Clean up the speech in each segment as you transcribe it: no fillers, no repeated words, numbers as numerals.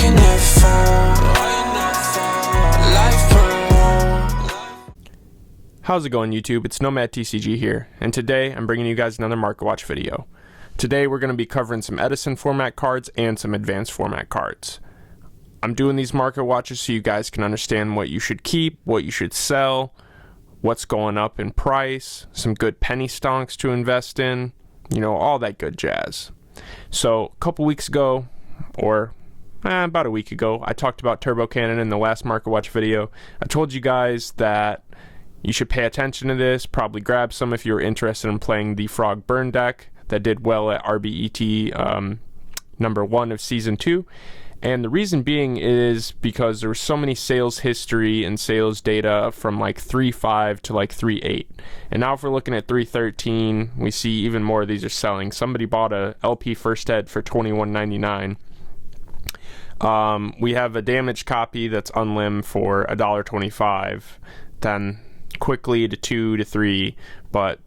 you never fall? Life parole. How's it going, YouTube? It's Nomad TCG here, and today I'm bringing you guys another Market Watch video. Today we're going to be covering some Edison format cards and some advanced format cards. I'm doing these Market Watches so you guys can understand what you should keep, what you should sell, what's going up in price, some good penny stonks to invest in, you know, all that good jazz. So a couple weeks ago, or about a week ago, I talked about Turbo Cannon in the last Market Watch video. I told you guys that you should pay attention to this, probably grab some if you're interested in playing the Frog Burn deck that did well at RBET number 1 of Season 2. And the reason being is because there was so many sales history and sales data from like 3.5 to like 3.8. And now if we're looking at 3.13, we see even more of these are selling. Somebody bought a LP First Ed for $21.99. We have a damaged copy that's unlim for $1.25. Then quickly to 2 to 3, but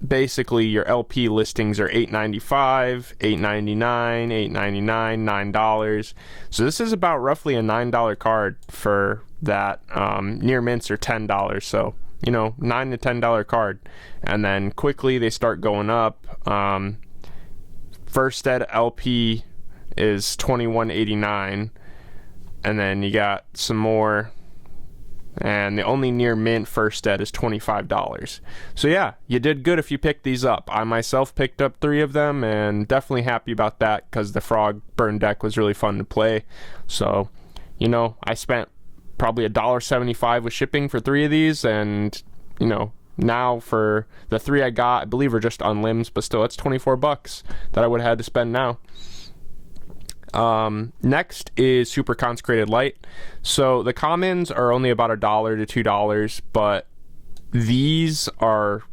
basically your LP listings are $8.95, $8.99, $8.99, $9. So this is about roughly a $9 card for that. Near mints are $10, so you know, $9 to $10 card. And then quickly they start going up. First Ed LP is $21.89, and then you got some more. And the only near mint First Ed is $25. So yeah, you did good if you picked these up. I myself picked up 3 of them and definitely happy about that because the Frog Burn deck was really fun to play. So, you know, I spent probably $1.75 with shipping for 3 of these, and you know, now for the 3 I got, I believe are just on limbs, but still, it's $24 that I would have had to spend now. Next is Super Consecrated Light. So the commons are only about $1 to $2, but these are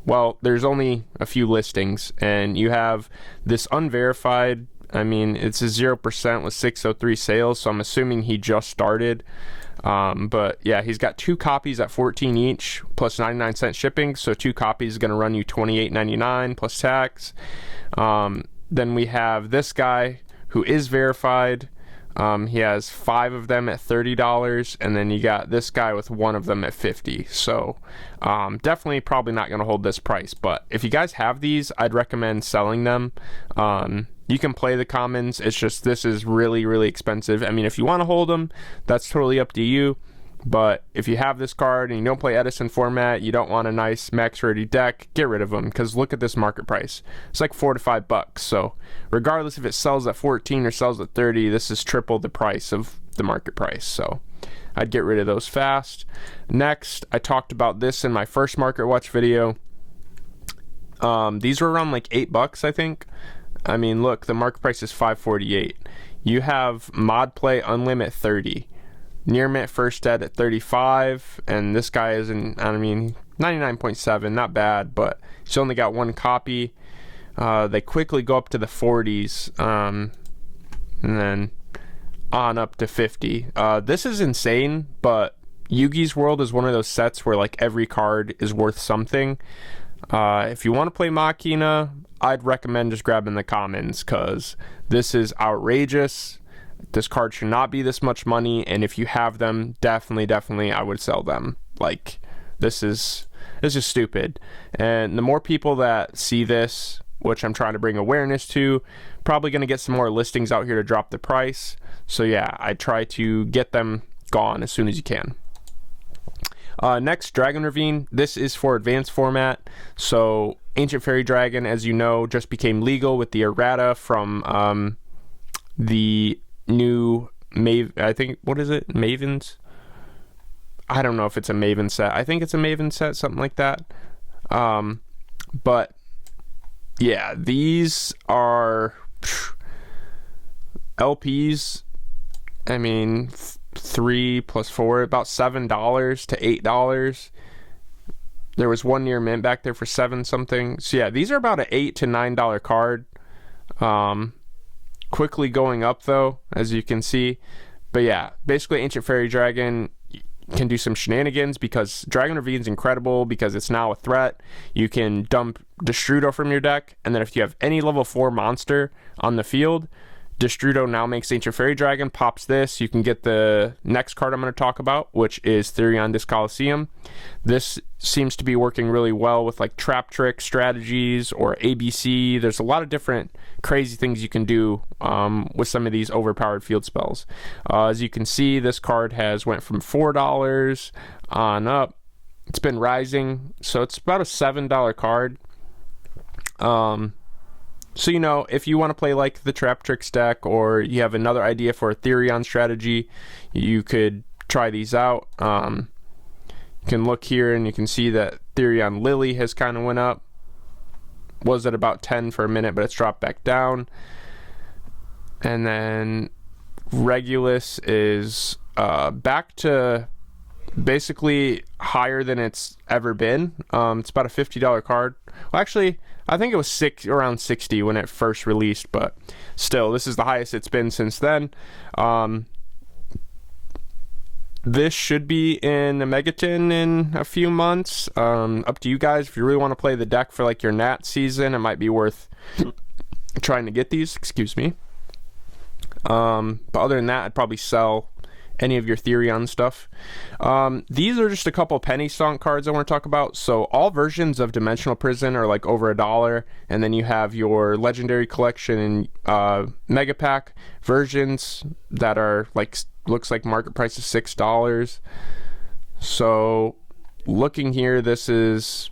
well, there's only a few listings, and you have this unverified. I mean, it's a 0% with 603 sales, so I'm assuming he just started. But yeah, he's got 2 copies at $14 each plus 99-cent shipping, so 2 copies is going to run you $28.99 plus tax. Then we have this guy who is verified. He has 5 of them at $30, and then you got this guy with 1 of them at $50. So definitely probably not going to hold this price, but if you guys have these, I'd recommend selling them. You can play the commons. It's just this is really, really expensive. I mean, if you want to hold them, that's totally up to you. But if you have this card and you don't play Edison format, you don't want a nice max rarity deck, get rid of them, because look at this market price. It's like $4 to $5. So regardless if it sells at 14 or sells at 30, this is triple the price of the market price. So I'd get rid of those fast. Next, I talked about this in my first Market Watch video. These were around like $8, I think. I mean, look, the market price is $5.48. You have Mod Play Unlim at 30. Near mint First Ed at 35, and this guy is in, I mean, 99.7, not bad, but he's only got 1 copy. They quickly go up to the 40s, and then on up to 50. This is insane, but Yugi's World is one of those sets where like every card is worth something. If you want to play Machina, I'd recommend just grabbing the commons, because this is outrageous. This card should not be this much money, and if you have them, definitely I would sell them. Like, this is stupid. And the more people that see this, which I'm trying to bring awareness to, probably going to get some more listings out here to drop the price. So yeah, I try to get them gone as soon as you can. Next, Dragon Ravine. This is for advanced format. So Ancient Fairy Dragon, as you know, just became legal with the errata from the new I think, what is it? Mavens? I don't know if it's a Maven set. I think it's a Maven set, something like that. But yeah, these are LPs. I mean, 3 plus 4, about $7 to $8. There was 1 near mint back there for 7 something. So yeah, these are about an $8 to $9 card. Quickly going up though, as you can see. But yeah, basically Ancient Fairy Dragon can do some shenanigans because Dragon Ravine's incredible because it's now a threat. You can dump Distrudeo from your deck, and then if you have any level 4 monster on the field, Distrudeo now makes Ancient Fairy Dragon, pops this. You can get the next card I'm going to talk about, which is Therion Dis Coliseum. This seems to be working really well with like trap trick strategies or ABC. There's a lot of different crazy things you can do with some of these overpowered field spells. As you can see, this card has went from $4 on up. It's been rising, so it's about a $7 card. So, you know, if you want to play like the Trap Tricks deck, or you have another idea for a Therion strategy, you could try these out. You can look here and you can see that Therion Lily has kind of went up. Was at about 10 for a minute, but it's dropped back down. And then Regulus is back to basically higher than it's ever been. It's about a $50 card. Well, actually, I think it was around 60 when it first released, but still, this is the highest it's been since then. This should be in a Megaton in a few months. Up to you guys. If you really want to play the deck for like your Nat season, it might be worth trying to get these. Excuse me. But other than that, I'd probably sell any of your Therion stuff. These are just a couple penny stonk cards I want to talk about. So all versions of Dimensional Prison are like over $1, and then you have your Legendary Collection and Mega Pack versions that are like, looks like market price is $6. So looking here, this is,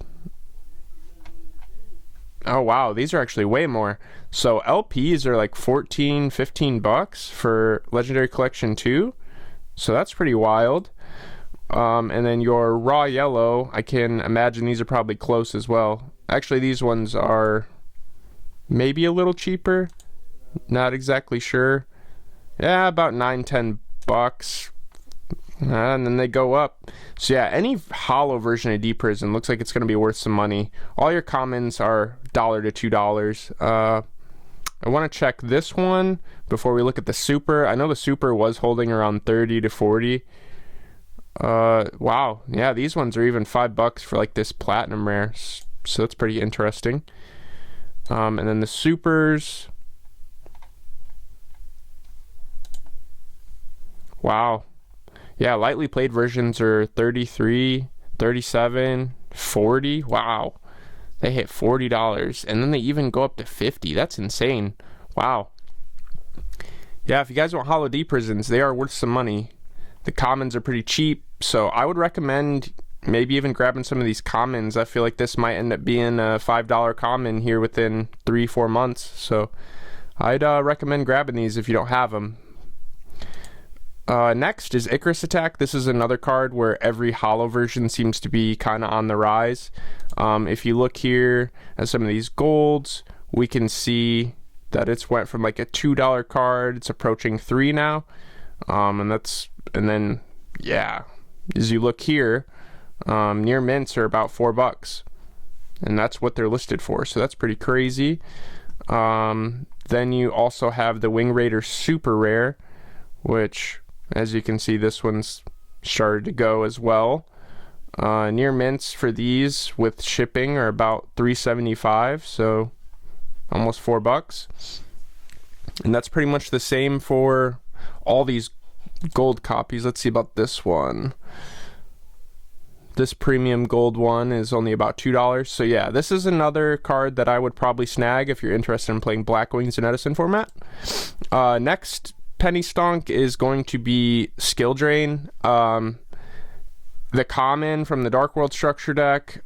oh wow, these are actually way more. So LPs are like $14-15 for Legendary Collection 2. So that's pretty wild. And then your raw yellow, I can imagine these are probably close as well. Actually, these ones are maybe a little cheaper. Not exactly sure. Yeah, about $9-10. And then they go up. So yeah, any hollow version of D Prison looks like it's going to be worth some money. All your commons are $1 to $2. I want to check this one before we look at the super. I know the super was holding around 30 to 40. Wow. Yeah, these ones are even $5 for like this platinum rare. So that's pretty interesting. And then the supers. Wow. Yeah, lightly played versions are 33, 37, 40. Wow. They hit $40, and then they even go up to 50. That's insane. Wow. Yeah, if you guys want Hollow D Prisons, they are worth some money. The commons are pretty cheap, so I would recommend maybe even grabbing some of these commons. I feel like this might end up being a $5 common here within 3-4 months. So I'd recommend grabbing these if you don't have them. Next is Icarus Attack. This is another card where every hollow version seems to be kind of on the rise. If you look here at some of these golds, we can see that it's went from like a $2 card, it's approaching $3 now. And then yeah, as you look here, near mints are about $4, and that's what they're listed for. So that's pretty crazy. Then you also have the Wing Raider Super Rare, which, as you can see, this one's started to go as well. Near mints for these with shipping are about $3.75, so almost $4. And that's pretty much the same for all these gold copies. Let's see about this one. This premium gold one is only about $2. So yeah, this is another card that I would probably snag if you're interested in playing Black Wings in Edison format. Next penny stonk is going to be Skill Drain. The common from the Dark World structure deck,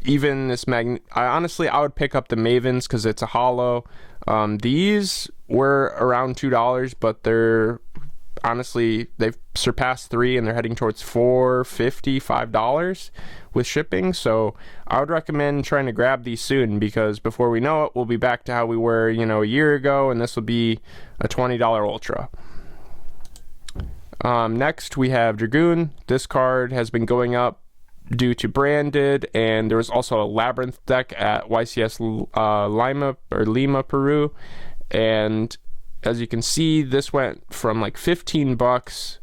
even this honestly, I would pick up the Mavens because it's a hollow. These were around $2, but they're honestly, they've surpassed $3 and they're heading towards $4.50, $5 with shipping. So I would recommend trying to grab these soon, because before we know it, we'll be back to how we were, a year ago, and this will be a $20 ultra. Next we have Dragoon. This card has been going up due to branded, and there was also a Labyrinth deck at YCS Lima, Peru, and as you can see, this went from like $15,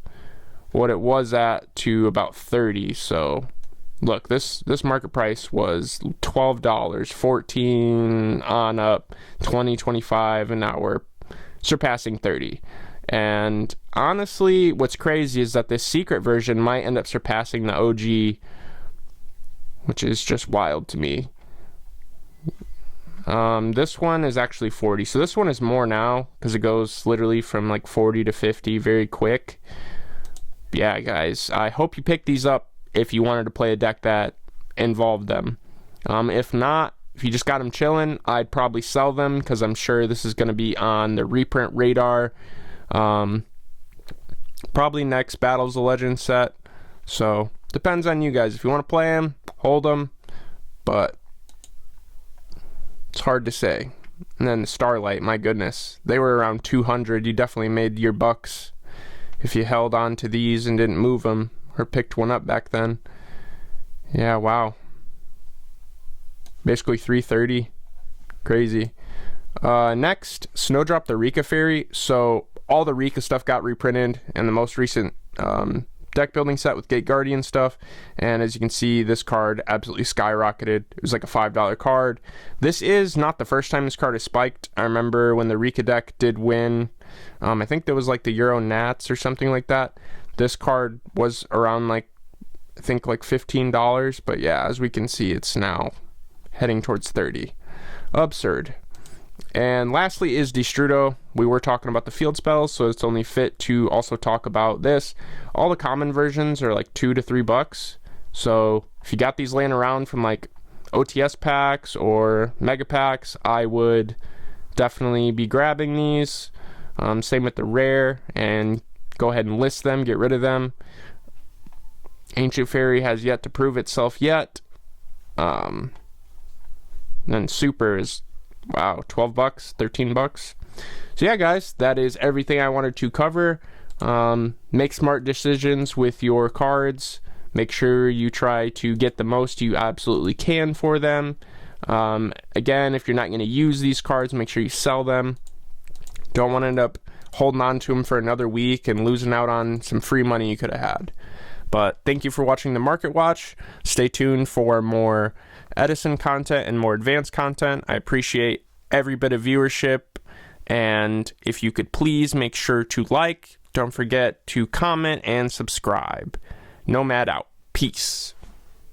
what it was at, to about 30. So look, this market price was $12, 14 on up, 20, 25, and now we're surpassing 30. And honestly, what's crazy is that this secret version might end up surpassing the OG, which is just wild to me. This one is actually 40, so this one is more now because it goes literally from like 40 to 50 very quick. Yeah, guys, I hope you picked these up if you wanted to play a deck that involved them. If not, if you just got them chilling, I'd probably sell them because I'm sure this is going to be on the reprint radar. Probably next Battles of Legends set. So depends on you guys. If you want to play them, hold them, but it's hard to say. And then the Starlight, my goodness, they were around 200. You definitely made your bucks if you held on to these and didn't move them or picked one up back then. Yeah, wow. Basically 330. Crazy. Next, Snowdrop the Rika Fairy. So all the Rika stuff got reprinted in the most recent deck building set with Gate Guardian stuff, and as you can see, this card absolutely skyrocketed. It was like a $5 card. This is not the first time this card has spiked. I remember when the Rika deck did win, I think there was like the Euro Nats or something like that. This card was around like, I think like $15, but yeah, as we can see, it's now heading towards 30. Absurd. And lastly is Distrudeo. We were talking about the field spells, so it's only fit to also talk about this. All the common versions are like $2 to $3. So if you got these laying around from like OTS packs or mega packs, I would definitely be grabbing these. Same with the rare, and go ahead and list them, get rid of them. Ancient Fairy has yet to prove itself yet. Then Super is, wow, $12, $13. So yeah, guys, that is everything I wanted to cover. Make smart decisions with your cards. Make sure you try to get the most you absolutely can for them. Again, if you're not going to use these cards, make sure you sell them. Don't want to end up holding on to them for another week and losing out on some free money you could have had. But thank you for watching the Market Watch. Stay tuned for more Edison content and more advanced content. I appreciate every bit of viewership, and if you could please make sure to like, don't forget to comment and subscribe. Nomad out. Peace.